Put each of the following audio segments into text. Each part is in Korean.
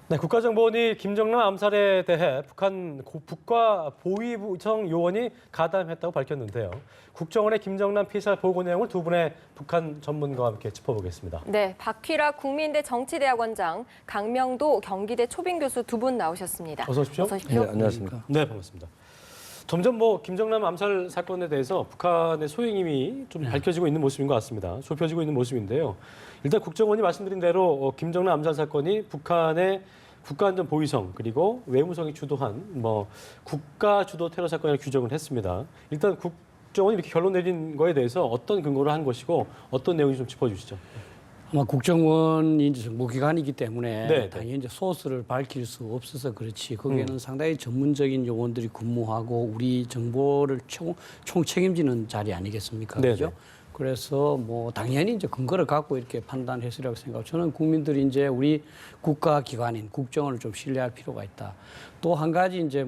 네, 국가정보원이 김정남 암살에 대해 북한 국가보위부성 요원이 가담했다고 밝혔는데요. 국정원의 김정남 피살 보고 내용을 두 분의 북한 전문가와 함께 짚어보겠습니다. 네, 박휘락 국민대 정치대학원장, 강명도 경기대 초빙 교수 두 분 나오셨습니다. 어서 오십시오. 어서 오십시오. 네, 안녕하십니까. 네, 반갑습니다. 점점 김정남 암살 사건에 대해서 북한의 소행임이 좀 밝혀지고 있는 모습인 것 같습니다. 좁혀지고 있는 모습인데요. 일단 국정원이 말씀드린 대로 김정남 암살 사건이 북한의 국가안전보위성 그리고 외무성이 주도한 국가 주도 테러 사건을 규정을 했습니다. 일단 국정원이 이렇게 결론 내린 거에 대해서 어떤 근거로 한 것이고 어떤 내용인지 좀 짚어주시죠. 아마 국정원이 이제 정보기관이기 때문에 네, 당연히 이제 소스를 밝힐 수 없어서 그렇지 거기에는 상당히 전문적인 요원들이 근무하고 우리 정보를 총 책임지는 자리 아니겠습니까? 네, 그죠? 네. 그래서 당연히 이제 근거를 갖고 이렇게 판단했으리라고 생각하고 저는 국민들이 이제 우리 국가기관인 국정원을 좀 신뢰할 필요가 있다. 또 한 가지 이제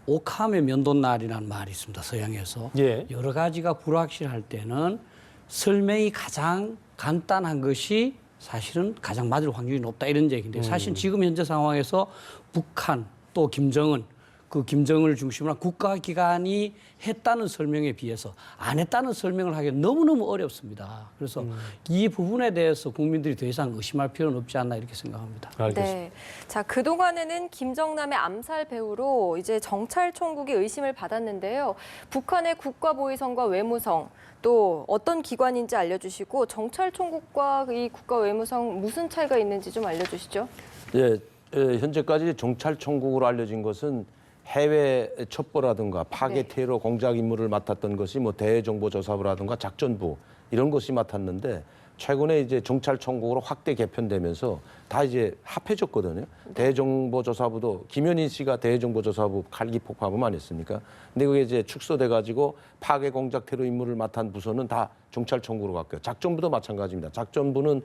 옥함의 면도날이라는 말이 있습니다. 서양에서. 예. 여러 가지가 불확실할 때는 설명이 가장 간단한 것이 사실은 가장 맞을 확률이 높다 이런 얘기인데 사실 지금 현재 상황에서 북한 또 김정은 그 김정은을 중심으로 한 국가기관이 했다는 설명에 비해서 안 했다는 설명을 하기 너무너무 어렵습니다. 그래서 이 부분에 대해서 국민들이 더 이상 의심할 필요는 없지 않나 이렇게 생각합니다. 알겠습니다. 네. 자, 그동안에는 김정남의 암살 배후로 이제 정찰총국이 의심을 받았는데요. 북한의 국가보위성과 외무성 또 어떤 기관인지 알려주시고 정찰총국과 이 국가외무성 무슨 차이가 있는지 좀 알려주시죠. 예, 현재까지 정찰총국으로 알려진 것은 해외 첩보라든가 파괴 네. 테러 공작 임무를 맡았던 것이 대정보조사부라든가 작전부 이런 것이 맡았는데 최근에 이제 정찰총국으로 확대 개편되면서 다 이제 합해졌거든요. 대정보조사부도 김현희 씨가 대정보조사부 칼기 폭파범 아니었습니까? 근데 그게 이제 축소돼 가지고 파괴 공작 테러 임무를 맡은 부서는 다 정찰총국으로 갔고요. 작전부도 마찬가지입니다. 작전부는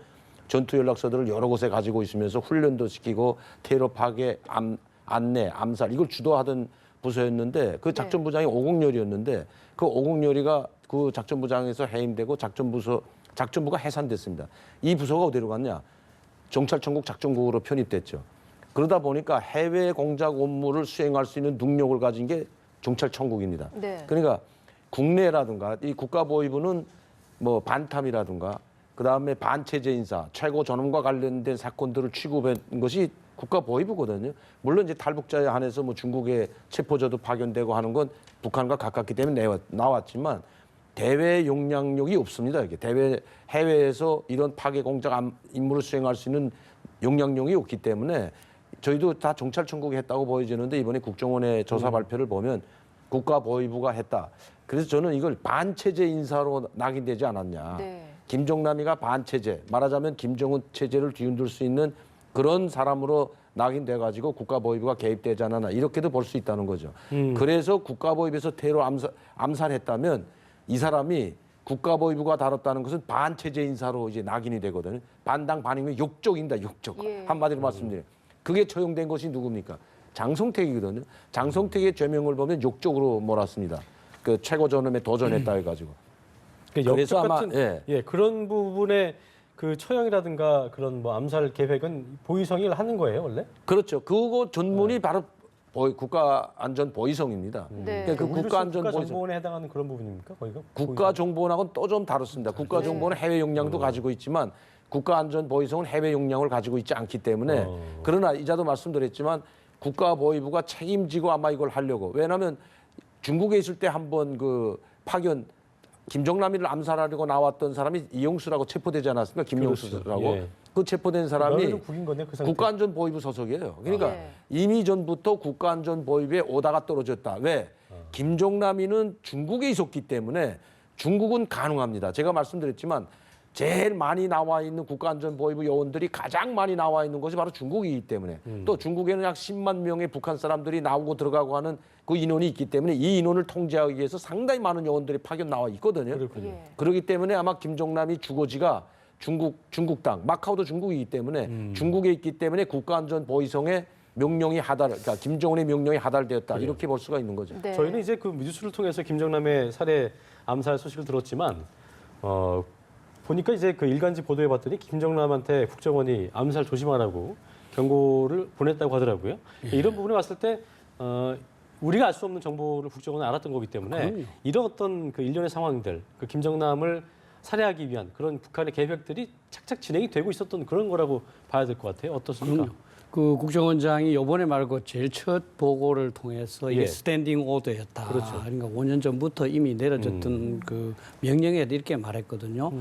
전투 연락서들을 여러 곳에 가지고 있으면서 훈련도 시키고 테러 파괴 안내, 암살 이걸 주도하던 부서였는데 그 작전부장이 오공렬이었는데 그 오공렬이가 그 작전부장에서 해임되고 작전부가 해산됐습니다. 이 부서가 어디로 갔냐? 정찰총국 작전국으로 편입됐죠. 그러다 보니까 해외 공작 업무를 수행할 수 있는 능력을 가진 게 정찰총국입니다. 네. 그러니까 국내라든가 이 국가보위부는 반탐이라든가 그다음에 반체제 인사, 최고 전원과 관련된 사건들을 취급한 것이 국가보위부거든요. 물론 이제 탈북자에 한해서 중국의 체포자도 파견되고 하는 건 북한과 가깝기 때문에 나왔지만 대외 용량력이 없습니다. 이게 해외에서 이런 파괴 공작 임무를 수행할 수 있는 용량력이 없기 때문에 저희도 다 정찰총국이 했다고 보여지는데 이번에 국정원의 조사 발표를 보면 국가보위부가 했다. 그래서 저는 이걸 반체제 인사로 낙인되지 않았냐. 네. 김정남이가 반체제, 말하자면 김정은 체제를 뒤흔들 수 있는 그런 사람으로 낙인돼 가지고 국가보위부가 개입되지 않았나 이렇게도 볼 수 있다는 거죠. 그래서 국가보위부에서 테러 암살했다면 이 사람이 국가보위부가 다뤘다는 것은 반체제 인사로 이제 낙인이 되거든요. 반당 반이면 욕적입니다. 욕적. 예. 한마디로 말씀드려요. 그게 처형된 것이 누굽니까? 장성택이거든요. 장성택의 죄명을 보면 욕적으로 몰았습니다. 그 최고 전엄에 도전했다 해가지고. 그래서 아마, 같은 그런 부분에 그 처형이라든가 그런 암살 계획은 보위성이 하는 거예요, 원래? 그렇죠. 그거 전문이 바로 국가안전보위성입니다. 네. 그러니까 그 국가안전보위성. 국가정보원에 해당하는 그런 부분입니까, 거기가? 국가정보원하고는 또 좀 다릅니다. 국가정보는 해외 용량도 가지고 있지만 국가안전보위성은 해외 용량을 가지고 있지 않기 때문에 그러나 이자도 말씀드렸지만 국가보위부가 책임지고 아마 이걸 하려고. 왜냐하면 중국에 있을 때 한번 그 파견 김정남이를 암살하려고 나왔던 사람이 이용수라고 체포되지 않았습니까? 김용수라고. 그렇죠. 예. 그 체포된 사람이 국인 거네, 그 상태. 국가안전보위부 소속이에요. 그러니까 네. 이미 전부터 국가안전보위부에 오다가 떨어졌다. 왜? 김정남이는 중국에 있었기 때문에 중국은 가능합니다. 제가 말씀드렸지만 제일 많이 나와 있는 국가안전보위부 요원들이 가장 많이 나와 있는 것이 바로 중국이기 때문에 또 중국에는 약 10만 명의 북한 사람들이 나오고 들어가고 하는 그 인원이 있기 때문에 이 인원을 통제하기 위해서 상당히 많은 요원들이 파견 나와 있거든요. 그렇군요. 예. 그렇기 때문에 아마 김정남이 주거지가 중국 땅, 마카오도 중국이기 때문에 중국에 있기 때문에 국가안전보위성의 명령이 그러니까 김정은의 명령이 하달되었다. 이렇게 볼 수가 있는 거죠. 네. 저희는 이제 그 뉴스를 통해서 김정남의 살해 암살 소식을 들었지만 보니까 이제 그 일간지 보도해 봤더니 김정남한테 국정원이 암살 조심하라고 경고를 보냈다고 하더라고요. 이런 부분에 봤을 때 우리가 알 수 없는 정보를 국정원은 알았던 거기 때문에 그럼요. 이런 어떤 그 일련의 상황들, 그 김정남을 살해하기 위한 그런 북한의 계획들이 착착 진행이 되고 있었던 그런 거라고 봐야 될 것 같아요. 어떻습니까? 그럼요. 그 국정원장이 이번에 말고 제일 첫 보고를 통해서 이게 예. 스탠딩 오더였다. 그렇죠. 그러니까 5년 전부터 이미 내려졌던 그 명령에 이렇게 말했거든요.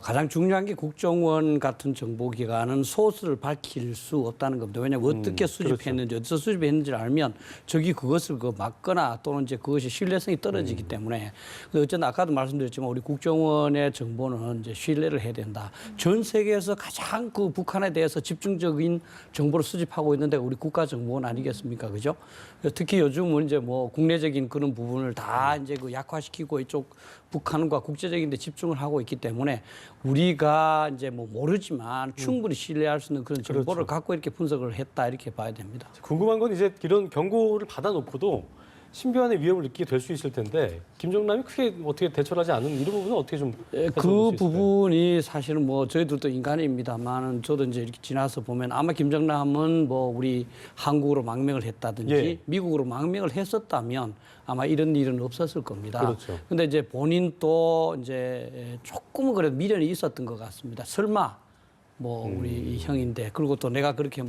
가장 중요한 게 국정원 같은 정보기관은 소스를 밝힐 수 없다는 겁니다. 왜냐하면 어떻게 수집했는지, 어디서 수집했는지를 알면 적이 그것을 막거나 또는 이제 그것이 신뢰성이 떨어지기 때문에 어쨌든 아까도 말씀드렸지만 우리 국정원의 정보는 이제 신뢰를 해야 된다. 전 세계에서 가장 그 북한에 대해서 집중적인 정보를 수집하고 있는 데가 우리 국가정보원 아니겠습니까, 그죠? 특히 요즘은 이제 뭐 국내적인 그런 부분을 다 이제 그 약화시키고 이쪽 북한과 국제적인 데 집중을 하고 있기 때문에 우리가 이제 뭐 모르지만 충분히 신뢰할 수 있는 그런 정보를 갖고 이렇게 분석을 했다 이렇게 봐야 됩니다. 궁금한 건 이제 이런 경고를 받아놓고도 신변의 위협을 느끼게 될 수 있을 텐데 김정남이 크게 어떻게 대처를 하지 않는 이런 부분은 어떻게 좀 해석을 그 볼수 있을까요? 부분이 사실은 뭐 저희들도 인간입니다만은 저도 이제 이렇게 지나서 보면 아마 김정남은 뭐 우리 한국으로 망명을 했다든지 예. 미국으로 망명을 했었다면 아마 이런 일은 없었을 겁니다. 그렇죠. 근데 이제 본인도 이제 조금은 그래도 미련이 있었던 것 같습니다. 설마 뭐 우리 형인데 그리고 또 내가 그렇게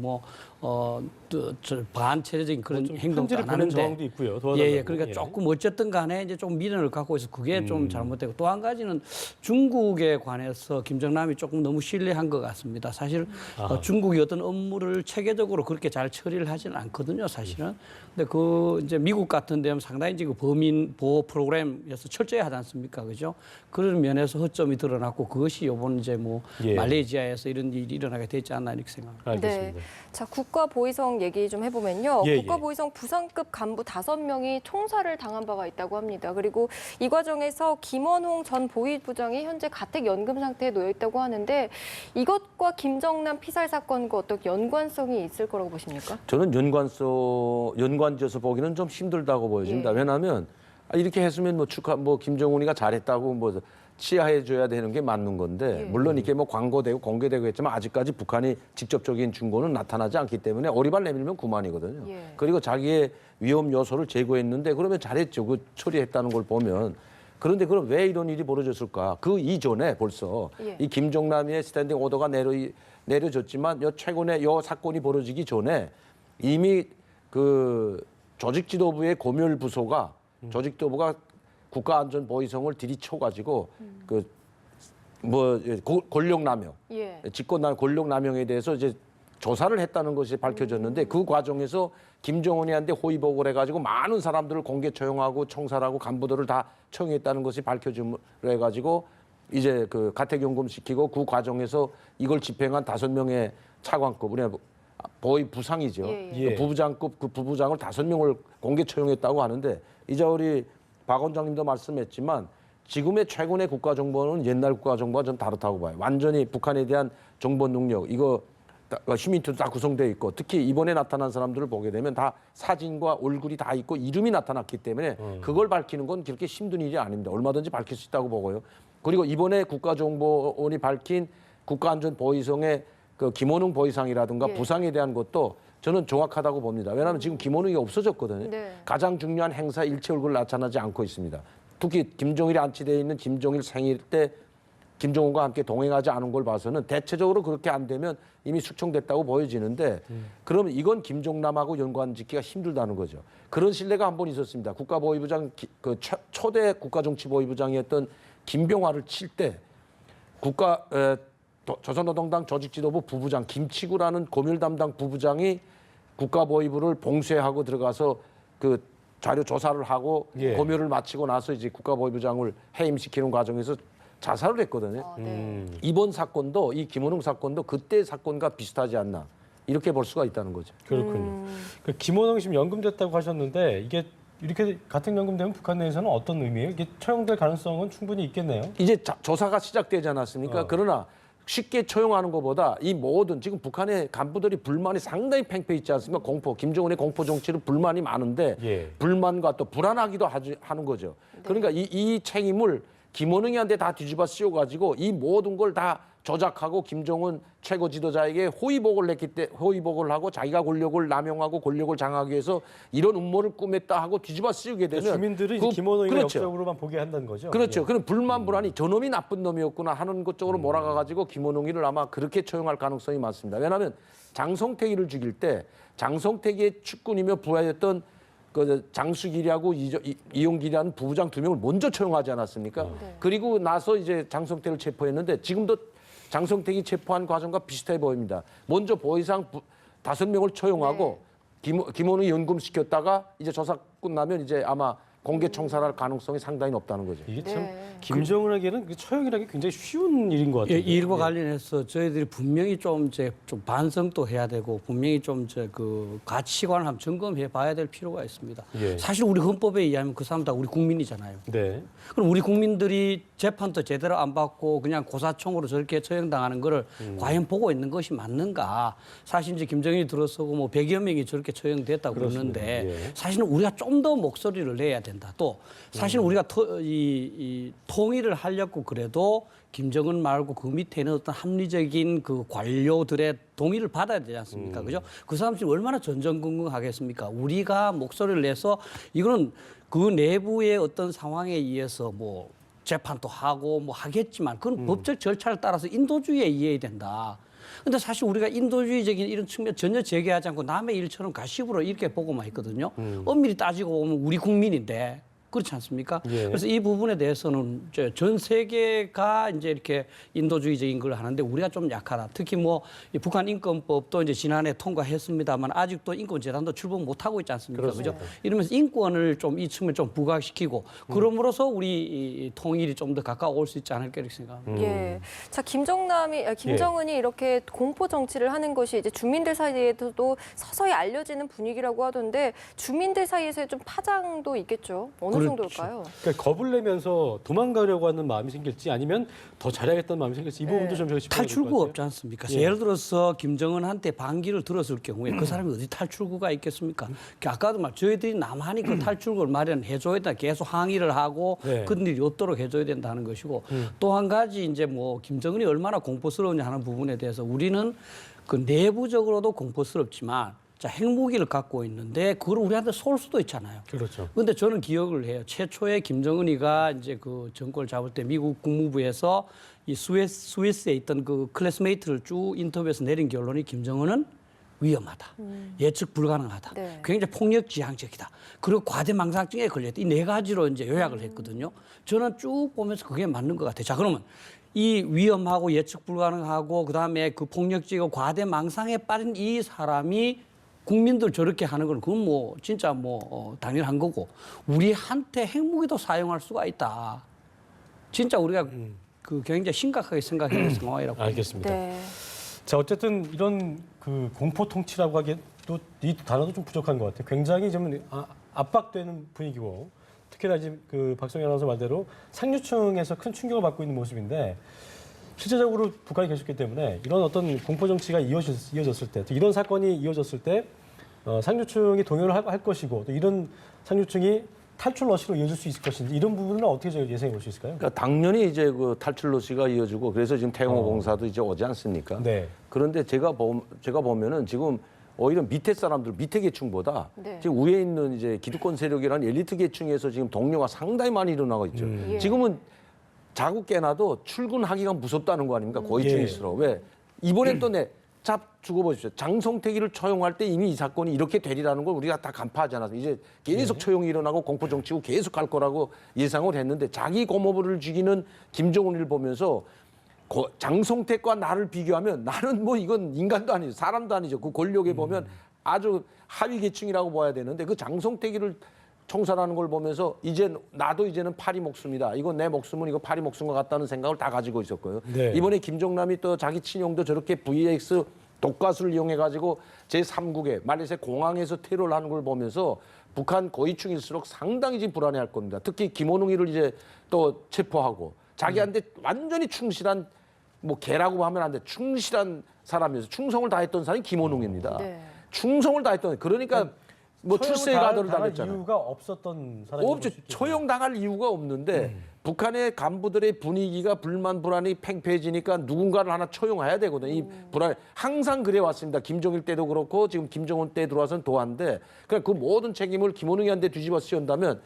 반체제적인 그런 좀 행동도 편지를 안 보낸 하는데 정황도 있고요. 예, 도와달라고. 그러니까 예. 조금 어쨌든 간에 이제 좀 미련을 갖고 있어 그게 좀 잘못되고 또 한 가지는 중국에 관해서 김정남이 조금 너무 신뢰한 것 같습니다. 사실 중국이 어떤 업무를 체계적으로 그렇게 잘 처리를 하지는 않거든요, 사실은. 근데 그 이제 미국 같은 데는 상당히 이제 그 범인 보호 프로그램에서 철저히 하지 않습니까, 그죠? 그런 면에서 허점이 드러났고 그것이 이번 이제 뭐 예. 말레이시아에서 이런 일이 일어나게 되지 않나 이렇게 생각합니다. 알겠습니다. 네. 자, 국가보위성 얘기 좀 해보면요. 예, 예. 국가보위성 부상급 간부 5명이 총살을 당한 바가 있다고 합니다. 그리고 이 과정에서 김원홍 전 보위부장이 현재 가택연금 상태에 놓여 있다고 하는데 이것과 김정남 피살 사건과 어떤 연관성이 있을 거라고 보십니까? 저는 연관지어서 보기는 좀 힘들다고 보여집니다. 예. 왜냐하면 이렇게 했으면 뭐 김정은이가 잘했다고 뭐 치하해줘야 되는 게 맞는 건데 예. 물론 이게 뭐 광고되고 공개되고 했지만 아직까지 북한이 직접적인 증거는 나타나지 않기 때문에 오리발 내밀면 그만이거든요. 예. 그리고 자기의 위험 요소를 제거했는데 그러면 잘했죠. 그 처리했다는 걸 보면. 그런데 그럼 왜 이런 일이 벌어졌을까? 그 이전에 벌써 예. 이 김정남의 스탠딩 오더가 내려졌지만 최근에 이 사건이 벌어지기 전에 이미 그 조직 지도부의 고멸 부서가 조직 지도부가 국가안전보위성을 들이쳐가지고 권력남용, 예. 직권남 권력남용에 대해서 이제 조사를 했다는 것이 밝혀졌는데 그 과정에서 김정은이한테 호의복을 해가지고 많은 사람들을 공개 처형하고 청살하고 간부들을 다 처형했다는 것이 밝혀짐으로 해가지고 이제 그 가택연금 시키고 그 과정에서 이걸 집행한 5명의 차관급 우리가 거의 부상이죠. 예, 예. 그 부부장급 그 부부장을 5명을 공개 처형했다고 하는데 이제 우리 박 원장님도 말씀했지만 지금의 최근의 국가정보는 옛날 국가정보와 좀 다르다고 봐요. 완전히 북한에 대한 정보 능력 이거 휴민트도 다 구성되어 있고 특히 이번에 나타난 사람들을 보게 되면 다 사진과 얼굴이 다 있고 이름이 나타났기 때문에 그걸 밝히는 건 그렇게 힘든 일이 아닙니다. 얼마든지 밝힐 수 있다고 보고요. 그리고 이번에 국가정보원이 밝힌 국가안전보위성의 그 김원웅 보위상이라든가 예. 부상에 대한 것도 저는 정확하다고 봅니다. 왜냐하면 지금 김원웅이 없어졌거든요. 네. 가장 중요한 행사 일체 얼굴 나타나지 않고 있습니다. 특히 김정일이 안치되어 있는 김정일 생일 때 김정은과 함께 동행하지 않은 걸 봐서는 대체적으로 그렇게 안 되면 이미 숙청됐다고 보여지는데 그러면 이건 김정남하고 연관짓기가 힘들다는 거죠. 그런 신뢰가 한 번 있었습니다. 국가보위부장 초대 국가정치보위부장이었던 김병화를 칠 때 조선노동당 조직지도부 부부장 김치구라는 고멸 담당 부부장이 국가보위부를 봉쇄하고 들어가서 그 자료 조사를 하고 예. 고멸을 마치고 나서 이제 국가보위부장을 해임시키는 과정에서 자살을 했거든요. 네. 이번 사건도 이 김원웅 사건도 그때 사건과 비슷하지 않나 이렇게 볼 수가 있다는 거죠. 그렇군요. 그 김원웅 씨 연금됐다고 하셨는데 이게 이렇게 같은 연금되면 북한 내에서는 어떤 의미예요? 이게 처형될 가능성은 충분히 있겠네요. 이제 조사가 시작되지 않았습니까? 그러나 쉽게 처형하는 것보다 이 모든 지금 북한의 간부들이 불만이 상당히 팽팽히 있지 않습니까? 김정은의 공포 정치는 불만이 많은데 예. 불만과 또 불안하기도 하는 거죠. 그러니까 이 책임을 김원웅이한테 다 뒤집어 씌워가지고 이 모든 걸 다 조작하고 김정은 최고 지도자에게 호의복을 하고 자기가 권력을 남용하고 권력을 장악하기 위해서 이런 음모를 꾸몄다 하고 뒤집어 씌우게 되면 주민들은 이제 김원웅이 그렇죠. 역적으로만 보게 한다는 거죠. 그렇죠. 예. 그럼 불만불안이 저놈이 나쁜 놈이었구나 하는 것 쪽으로 몰아가가지고 김원웅이를 아마 그렇게 처형할 가능성이 많습니다. 왜냐하면 장성택이를 죽일 때 장성택의 측근이며 부하였던 그 장수길이하고 이용길이라는 부부장 2명을 먼저 처형하지 않았습니까? 네. 그리고 나서 이제 장성택을 체포했는데 지금도 장성택이 체포한 과정과 비슷해 보입니다. 먼저 보위상 5명을 처형하고 김원웅이 연금시켰다가 이제 조사 끝나면 이제 아마 공개 청산할 가능성이 상당히 높다는 거죠. 이게 참 네. 김정은에게는 처형이라는 게 굉장히 쉬운 일인 것 같아요. 이 일과 관련해서 저희들이 분명히 좀 반성도 해야 되고 분명히 좀 그 가치관을 한번 점검해 봐야 될 필요가 있습니다. 예. 사실 우리 헌법에 의하면 그 사람 다 우리 국민이잖아요. 네. 그럼 우리 국민들이 재판도 제대로 안 받고 그냥 고사총으로 저렇게 처형당하는 거를 과연 보고 있는 것이 맞는가? 사실 이제 김정일이 들어서고 뭐 100여 명이 저렇게 처형됐다고 그렇습니다. 그러는데 예. 사실은 우리가 좀 더 목소리를 내야 된다. 또 사실 우리가 이 통일을 하려고 그래도 김정은 말고 그 밑에는 어떤 합리적인 그 관료들의 동의를 받아야 되지 않습니까? 그죠? 그 사람들이 얼마나 전전긍긍하겠습니까? 우리가 목소리를 내서 이거는 그 내부의 어떤 상황에 의해서 뭐 재판도 하고 뭐 하겠지만 그건 법적 절차를 따라서 인도주의에 의해야 된다. 근데 사실 우리가 인도주의적인 이런 측면 전혀 제기하지 않고 남의 일처럼 가십으로 이렇게 보고만 있거든요. 엄밀히 따지고 보면 우리 국민인데 그렇지 않습니까? 예. 그래서 이 부분에 대해서는 이제 전 세계가 이제 이렇게 인도주의적인 걸 하는데 우리가 좀 약하다. 특히 뭐 이 북한 인권법도 이제 지난해 통과했습니다만 아직도 인권재단도 출범 못 하고 있지 않습니까? 그죠? 이러면서 인권을 좀 이 측면 좀 부각시키고 그럼으로써 우리 이 통일이 좀 더 가까워올 수 있지 않을까 이렇게 생각합니다. 예. 자, 김정은이 이렇게 공포 정치를 하는 것이 이제 주민들 사이에서도 서서히 알려지는 분위기라고 하던데 주민들 사이에서 좀 파장도 있겠죠. 어느 그렇죠. 정도일까요? 그러니까 겁을 내면서 도망가려고 하는 마음이 생길지 아니면 더 잘해야겠다는 마음이 생길지 이 부분도 좀 저희가 짚어야 될것 탈출구가 같아요. 없지 않습니까? 예. 예를 들어서 김정은한테 반기를 들었을 경우에 그 사람이 어디 탈출구가 있겠습니까? 아까도 저희들이 남한이 그 탈출구를 마련해줘야 된다. 계속 항의를 하고 네. 그런 일이 없도록 해줘야 된다는 것이고 또 한 가지 이제 뭐 김정은이 얼마나 공포스러우냐 하는 부분에 대해서 우리는 그 내부적으로도 공포스럽지만 자, 핵무기를 갖고 있는데 그걸 우리한테 쏠 수도 있잖아요. 그렇죠. 근데 저는 기억을 해요. 최초에 김정은이가 이제 그 정권을 잡을 때 미국 국무부에서 이 스위스에 있던 그 클래스메이트를 쭉 인터뷰에서 내린 결론이 김정은은 위험하다. 예측 불가능하다. 네. 굉장히 폭력지향적이다. 그리고 과대망상증에 걸렸다. 이 네 가지로 이제 요약을 했거든요. 저는 쭉 보면서 그게 맞는 것 같아요. 자, 그러면 이 위험하고 예측 불가능하고 그다음에 그 폭력적이고 과대망상에 빠진 이 사람이 국민들 저렇게 하는 건 그건 뭐 진짜 뭐 당연한 거고 우리한테 핵무기도 사용할 수가 있다. 진짜 우리가 그 굉장히 심각하게 생각해야 할 상황이라고. 알겠습니다. 네. 자, 어쨌든 이런 그 공포 통치라고 하기엔 또 이 단어도 좀 부족한 것 같아요. 굉장히 좀 압박되는 분위기고 특히나 지금 그 박성현 아나운서 말대로 상류층에서 큰 충격을 받고 있는 모습인데 실제적으로 북한이 계셨기 때문에 이런 어떤 공포 정치가 이어졌을 때, 또 이런 사건이 이어졌을 때 상류층이 동요를 할 것이고 또 이런 상류층이 탈출 러시로 이어질 수 있을 것인지 이런 부분은 어떻게 저희가 예상해 볼 수 있을까요? 그러니까 당연히 이제 그 탈출 러시가 이어지고 그래서 지금 태영호 공사도 이제 오지 않습니까? 네. 그런데 제가 보면은 지금 오히려 밑에 사람들, 밑에 계층보다 네. 지금 위에 있는 이제 기득권 세력이라는 엘리트 계층에서 지금 동료가 상당히 많이 일어나고 있죠. 예. 지금은 자고 깨나도 출근하기가 무섭다는 거 아닙니까? 고위층일수록. 왜? 이번엔 또 두고 보십시오. 장성택이를 처형할 때 이미 이 사건이 이렇게 되리라는 걸 우리가 다 간파하지 않았어요. 이제 계속 처형이 일어나고 공포 정치고 계속 갈 거라고 예상을 했는데 자기 고모부를 죽이는 김정은을 보면서 장성택과 나를 비교하면 나는 뭐 이건 인간도 아니죠. 사람도 아니죠. 그 권력에 보면 아주 하위 계층이라고 봐야 되는데 그 장성택이를 총살하는 걸 보면서 나도 이제는 파리 목숨이다. 이건 내 목숨은 이거 파리 목숨과 같다는 생각을 다 가지고 있었고요. 네. 이번에 김정남이 또 자기 친형도 저렇게 VX 독가스를 이용해 가지고 제3국에 말레이시아 공항에서 테러를 하는 걸 보면서 북한 고위층일수록 상당히 지금 불안해할 겁니다. 특히 김원웅이를 이제 또 체포하고 자기한테 완전히 충실한 뭐 개라고 하면 안 돼. 충실한 사람이어서 충성을 다했던 사람이 김원웅입니다. 네. 충성을 다했던 그러니까 뭐 출세 가도를 당할 당했잖아요. 이유가 없었던 사람이 없죠. 처형당할 이유가 없는데 북한의 간부들의 분위기가 불만 불안이 팽팽해지니까 누군가를 하나 처형해야 되거든요. 이 불안 항상 그래 왔습니다. 김정일 때도 그렇고 지금 김정은 때 들어와서는 도안데 그러니까 그 모든 책임을 김원웅이한테 뒤집어 씌운다면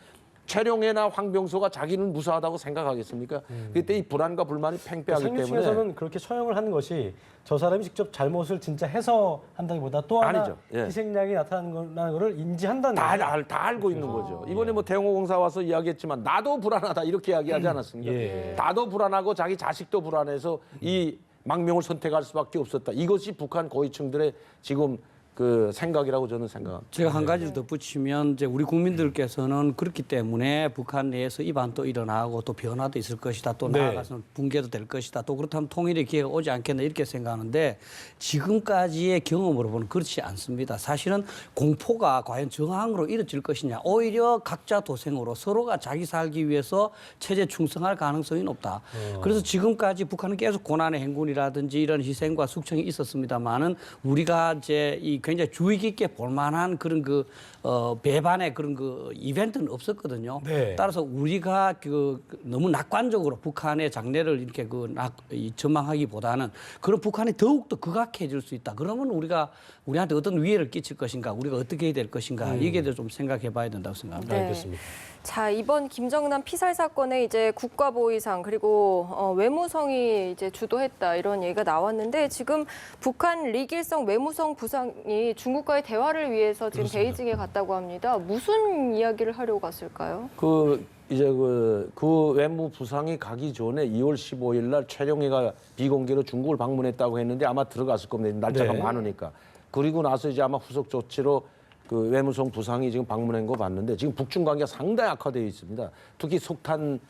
최룡해나 황병소가 자기는 무사하다고 생각하겠습니까? 그때 이 불안과 불만이 팽팽하기 때문에 상류층에서는 그렇게 처형을 하는 것이 저 사람이 직접 잘못을 진짜 해서 한다기보다 또 하나 아니죠. 예. 희생양이 나타나는 거를 인지한다는 다, 거죠. 다 알고 있는 거죠. 이번에 뭐 대공공사 와서 이야기했지만 나도 불안하다 이렇게 이야기하지 않았습니까? 예. 나도 불안하고 자기 자식도 불안해서 이 망명을 선택할 수밖에 없었다. 이것이 북한 고위층들의 지금 그 생각이라고 저는 생각합니다. 제가 한 가지를 덧붙이면 이제 우리 국민들께서는 그렇기 때문에 북한 내에서 이반도 일어나고 또 변화도 있을 것이다. 또 네. 나아가서는 붕괴도 될 것이다. 또 그렇다면 통일의 기회가 오지 않겠나 이렇게 생각하는데 지금까지의 경험으로 보면 그렇지 않습니다. 사실은 공포가 과연 정황으로 이뤄질 것이냐. 오히려 각자 도생으로 서로가 자기 살기 위해서 체제 충성할 가능성이 높다. 그래서 지금까지 북한은 계속 고난의 행군이라든지 이런 희생과 숙청이 있었습니다만은 우리가 이제 이 굉장히 주의 깊게 볼만한 그런 배반의 그런 이벤트는 없었거든요. 네. 따라서 우리가 너무 낙관적으로 북한의 장래를 이렇게 전망하기보다는 그런 북한이 더욱더 극악해질 수 있다. 그러면 우리한테 어떤 위해를 끼칠 것인가, 우리가 어떻게 해야 될 것인가 이게 좀 생각해봐야 된다고 생각합니다. 네. 알겠습니다. 자, 이번 김정남 피살 사건에 이제 국가보위상 그리고 외무성이 이제 주도했다 이런 얘기가 나왔는데 지금 북한 리길성 외무성 부상이 중국과의 대화를 위해서 지금 베이징에 갔다고 합니다. 무슨 이야기를 하려고 갔을까요? 이제 그 외무 부상이 가기 전에 2월 15일 날 최룡해가 비공개로 중국을 방문했다고 했는데 아마 들어갔을 겁니다. 날짜가 네. 많으니까. 그리고 나서 이제 아마 후속 조치로 그 외무성 부상이 지금 방문한 거 봤는데 지금 북중 관계가 상당히 악화되어 있습니다. 특히 석탄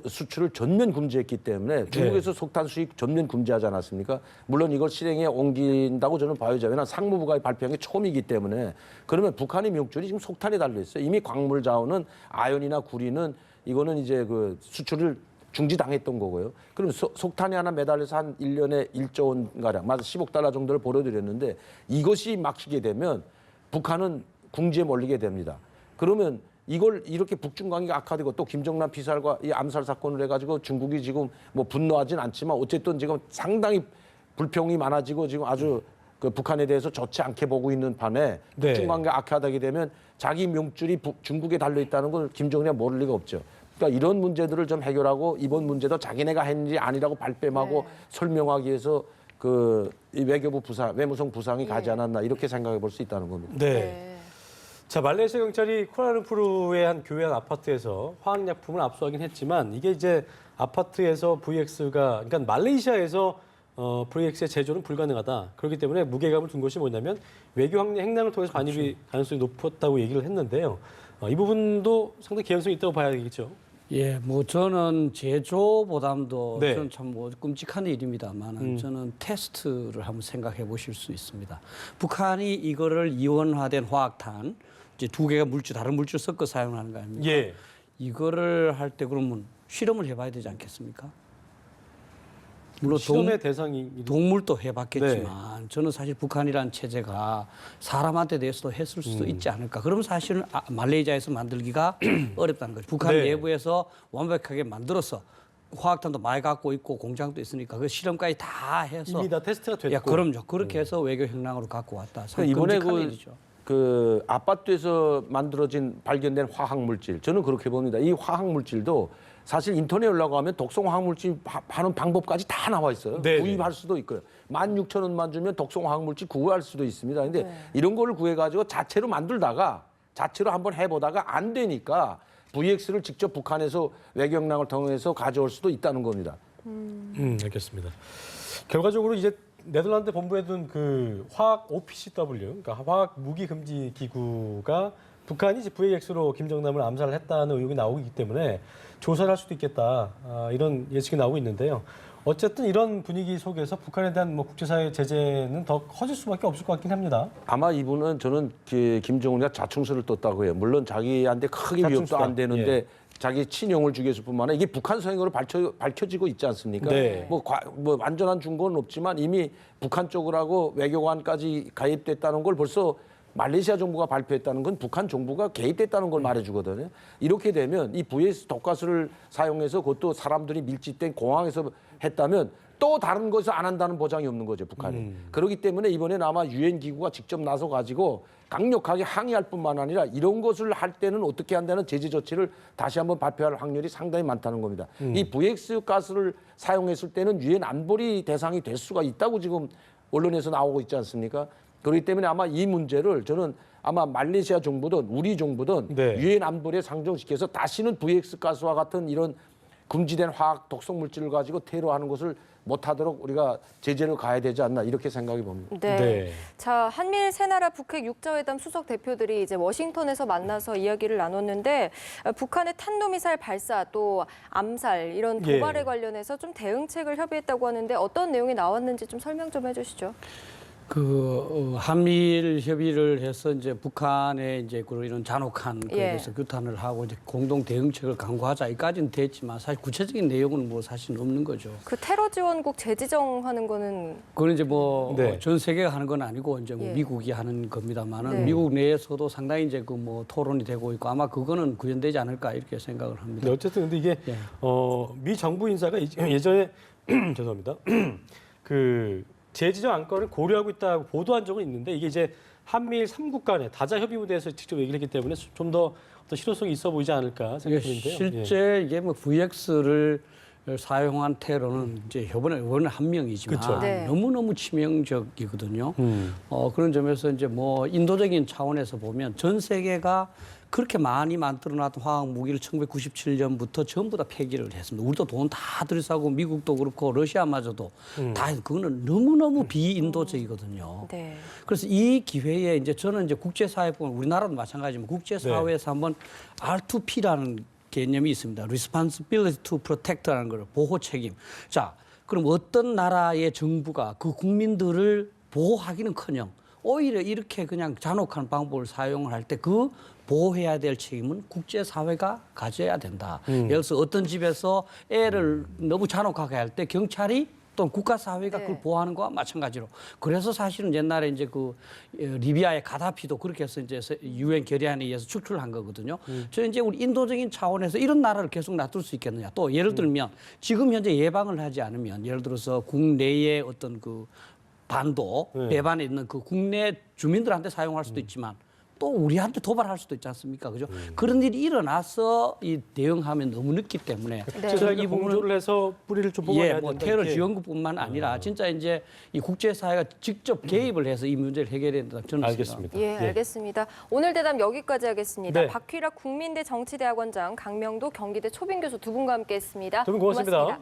수출을 전면 금지했기 때문에 중국에서 석탄 수입 전면 금지하지 않았습니까? 물론 이걸 실행에 옮긴다고 저는 봐야죠. 왜냐하면 상무부가 발표한 게 처음이기 때문에 그러면 북한의 명줄이 지금 석탄에 달려 있어요. 이미 광물 자원은 아연이나 구리는 이거는 이제 그 수출을 중지당했던 거고요. 그럼 석탄이 하나 매달려서 한 1년에 1조 원가량, 맞아 10억 달러 정도를 벌어들였는데 이것이 막히게 되면 북한은 궁지에 몰리게 됩니다. 그러면 이걸 이렇게 북중 관계가 악화되고 또 김정남 피살과 이 암살 사건을 해가지고 중국이 지금 뭐 분노하진 않지만 어쨌든 지금 상당히 불평이 많아지고 지금 아주 그 북한에 대해서 좋지 않게 보고 있는 판에 네. 북중 관계가 악화되게 되면 자기 명줄이 중국에 달려 있다는 걸 김정은이 모를 리가 없죠. 그러니까 이런 문제들을 좀 해결하고 이번 문제도 자기네가 했는 일이 아니라고 발뺌하고 설명하기 위해서 이 외교부 부상, 외무성 부상이 가지 않았나 이렇게 생각해 볼 수 있다는 겁니다. 네. 자, 말레이시아 경찰이 쿠알라룸푸르의 한 교회 한 아파트에서 화학약품을 압수하긴 했지만 이게 이제 아파트에서 VX가 그러니까 말레이시아에서 VX의 제조는 불가능하다. 그렇기 때문에 무게감을 둔 것이 뭐냐면 외교 행랑을 통해서 반입이 가능성이 높았다고 얘기를 했는데요. 이 부분도 상당히 개연성이 있다고 봐야 되겠죠. 예, 뭐 저는 제조보담도 네. 저는 참 끔찍한 일입니다만 저는 테스트를 한번 생각해 보실 수 있습니다. 북한이 이거를 이원화된 화학탄 이제 두 개가 다른 물질 섞어 사용하는 거 아닙니까? 예. 이거를 할 때 그러면 실험을 해봐야 되지 않겠습니까? 물론 실험의 대상이 동물도 해봤겠지만 저는 사실 북한이라는 체제가 사람한테 대해서도 했을 수도 있지 않을까. 그러면 사실은 말레이시아에서 만들기가 어렵다는 거죠. 북한 네. 내부에서 완벽하게 만들어서 화학탄도 많이 갖고 있고 공장도 있으니까 그 실험까지 다 해서 이미 다 테스트가 됐고. 야, 그럼요. 그렇게 해서 외교 행랑으로 갖고 왔다. 이번에 끔찍한 일이죠. 그 아파트에서 발견된 화학 물질 저는 그렇게 봅니다. 이 화학 물질도 사실 인터넷에 올라가면 독성 화학 물질 파는 방법까지 다 나와 있어요. 네. 구입할 수도 있고요. 16,000원만 주면 독성 화학 물질 구할 수도 있습니다. 근데 이런 거를 구해 가지고 자체로 만들다가 자체로 한번 해보다가 안 되니까 VX를 직접 북한에서 외교 행랑을 통해서 가져올 수도 있다는 겁니다. 알겠습니다. 결과적으로 이제 네덜란드 본부에 둔 그 화학 OPCW, 그러니까 화학 무기 금지 기구가 북한이 이제 VX로 김정남을 암살을 했다는 의혹이 나오고 있기 때문에 조사를 할 수도 있겠다 이런 예측이 나오고 있는데요. 어쨌든 이런 분위기 속에서 북한에 대한 뭐 국제사회 제재는 더 커질 수밖에 없을 것 같긴 합니다. 아마 이분은 저는 김정은이가 자충수를 떴다고 해요. 물론 자기한테 크게 위협도 자충수다. 안 되는데 자기 친형을 죽였을 뿐만 아니라 이게 북한 성향으로 밝혀지고 있지 않습니까? 네. 뭐 완전한 증거는 없지만 이미 북한 쪽으로 하고 외교관까지 가입됐다는 걸 벌써 말레이시아 정부가 발표했다는 건 북한 정부가 개입됐다는 걸 말해주거든요. 이렇게 되면 이 VS 독가스를 사용해서 그것도 사람들이 밀집된 공항에서 했다면 또 다른 것을 안 한다는 보장이 없는 거죠, 북한이. 그렇기 때문에 이번에는 아마 유엔 기구가 직접 나서 가지고 강력하게 항의할 뿐만 아니라 이런 것을 할 때는 어떻게 한다는 제재 조치를 다시 한번 발표할 확률이 상당히 많다는 겁니다. 이 VX 가스를 사용했을 때는 유엔 안보리 대상이 될 수가 있다고 지금 언론에서 나오고 있지 않습니까? 그렇기 때문에 아마 이 문제를 저는 아마 말레이시아 정부든 우리 정부든 네. 유엔 안보리에 상정시켜서 다시는 VX 가스와 같은 이런 금지된 화학 독성 물질을 가지고 테러하는 것을 못하도록 우리가 제재를 가야 되지 않나 이렇게 생각이 봅니다. 네. 네. 자, 한미일 세 나라 북핵 6자회담 수석 대표들이 이제 워싱턴에서 만나서 이야기를 나눴는데 북한의 탄도미사일 발사 또 암살 이런 도발에 예. 관련해서 좀 대응책을 협의했다고 하는데 어떤 내용이 나왔는지 좀 설명 좀 해주시죠. 한미일 협의를 해서 이제 북한의 이제 그런 이런 잔혹한 거에 예. 대해서 규탄을 하고 이제 공동 대응책을 강구하자 이까지는 됐지만 사실 구체적인 내용은 뭐 사실 없는 거죠. 그 테러 지원국 재지정하는 거는 그건 이제 뭐 네. 전 세계가 하는 건 아니고 이제 뭐 예. 미국이 하는 겁니다만은 네. 미국 내에서도 상당히 이제 그 뭐 토론이 되고 있고 아마 그거는 구현되지 않을까 이렇게 생각을 합니다. 네, 어쨌든 근데 이게 예. 미 정부 인사가 예전에 죄송합니다. 그 재지정 안건을 고려하고 있다고 보도한 적은 있는데 이게 이제 한미일 3국 간의 다자 협의 무대에서 직접 얘기를 했기 때문에 좀 더 어떤 실효성이 있어 보이지 않을까 이게 생각드는데요. 실제 이게 뭐 VX를 사용한 테러는 이제 이번에 한 명이지만 그쵸. 네. 너무너무 치명적이거든요. 음. 그런 점에서 이제 뭐 인도적인 차원에서 보면 전 세계가 그렇게 많이 만들어놨던 화학 무기를 1997년부터 전부 다 폐기를 했습니다. 우리도 돈 다 들이싸고 미국도 그렇고 러시아마저도 다 그거는 너무너무 비인도적이거든요. 네. 그래서 이 기회에 이제 저는 이제 국제사회뿐 우리나라도 마찬가지지만 국제사회에서 한번 R2P라는 개념이 있습니다. Responsibility to Protect라는 걸 보호 책임. 자, 그럼 어떤 나라의 정부가 그 국민들을 보호하기는커녕 오히려 이렇게 그냥 잔혹한 방법을 사용을 할 때 그 보호해야 될 책임은 국제사회가 가져야 된다. 예를 들어서 어떤 집에서 애를 너무 잔혹하게 할 때 경찰이 또는 국가사회가 네. 그걸 보호하는 거와 마찬가지로. 그래서 사실은 옛날에 이제 그 리비아의 가다피도 그렇게 해서 이제 유엔 결의안에 의해서 축출한 거거든요. 저는 이제 우리 인도적인 차원에서 이런 나라를 계속 놔둘 수 있겠느냐. 또 예를 들면 지금 현재 예방을 하지 않으면 예를 들어서 국내의 어떤 그 반도 네. 배반에 있는 그 국내 주민들한테 사용할 수도 있지만 또 우리한테 도발할 수도 있지 않습니까? 그죠? 그런 일이 일어나서 이 대응하면 너무 늦기 때문에 네. 저희가 이 부분은 공조를 해서 뿌리를 좀 뽑아야 예, 된다. 뭐 테러 이렇게. 지원국뿐만 아니라 진짜 이제 이 국제사회가 직접 개입을 해서 이 문제를 해결해야 된다 저는 알겠습니다. 예, 알겠습니다. 오늘 대담 여기까지 하겠습니다. 네. 박휘락 국민대 정치대학원장, 강명도 경기대 초빙 교수 두 분과 함께했습니다. 두 분 고맙습니다.